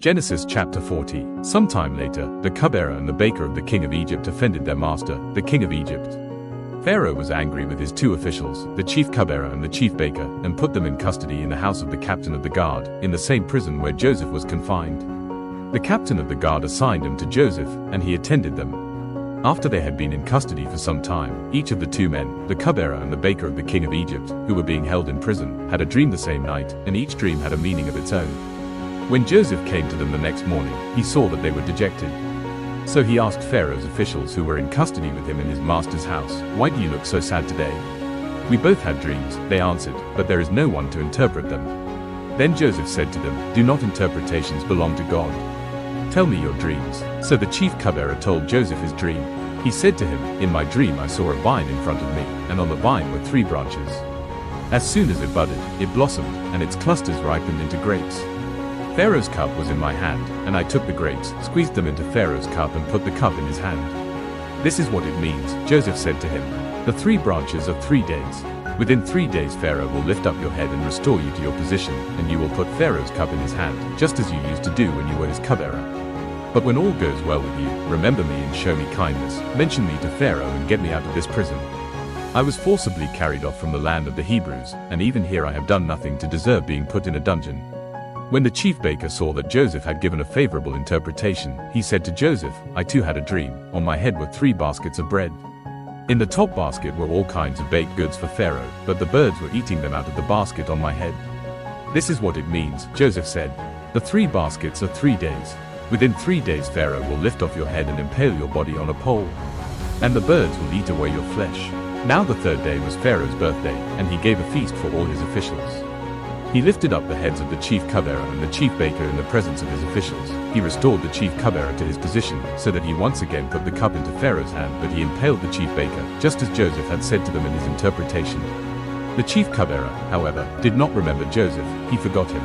Genesis chapter 40. Sometime later, the cupbearer and the baker of the king of Egypt offended their master, the king of Egypt. Pharaoh was angry with his two officials, the chief cupbearer and the chief baker, and put them in custody in the house of the captain of the guard, in the same prison where Joseph was confined. The captain of the guard assigned them to Joseph, and he attended them. After they had been in custody for some time, each of the two men, the cupbearer and the baker of the king of Egypt, who were being held in prison, had a dream the same night, and each dream had a meaning of its own. When Joseph came to them the next morning, he saw that they were dejected. So he asked Pharaoh's officials who were in custody with him in his master's house, "Why do you look so sad today?" "We both had dreams," they answered, "but there is no one to interpret them." Then Joseph said to them, "Do not interpretations belong to God? Tell me your dreams." So the chief cupbearer told Joseph his dream. He said to him, "In my dream I saw a vine in front of me, and on the vine were 3 branches. As soon as it budded, it blossomed, and its clusters ripened into grapes. Pharaoh's cup was in my hand, and I took the grapes, squeezed them into Pharaoh's cup and put the cup in his hand. This is what it means," Joseph said to him. "The 3 branches are 3 days. Within 3 days Pharaoh will lift up your head and restore you to your position, and you will put Pharaoh's cup in his hand, just as you used to do when you were his cupbearer. But when all goes well with you, remember me and show me kindness, mention me to Pharaoh and get me out of this prison. I was forcibly carried off from the land of the Hebrews, and even here I have done nothing to deserve being put in a dungeon." When the chief baker saw that Joseph had given a favorable interpretation, he said to Joseph, "I too had a dream. On my head were 3 baskets of bread. In the top basket were all kinds of baked goods for Pharaoh, but the birds were eating them out of the basket on my head." "This is what it means," Joseph said. "The 3 baskets are 3 days. Within 3 days Pharaoh will lift off your head and impale your body on a pole, and the birds will eat away your flesh." Now the 3rd day was Pharaoh's birthday, and he gave a feast for all his officials. He lifted up the heads of the chief cupbearer and the chief baker in the presence of his officials. He restored the chief cupbearer to his position, so that he once again put the cup into Pharaoh's hand, but he impaled the chief baker, just as Joseph had said to them in his interpretation. The chief cupbearer, however, did not remember Joseph. He forgot him.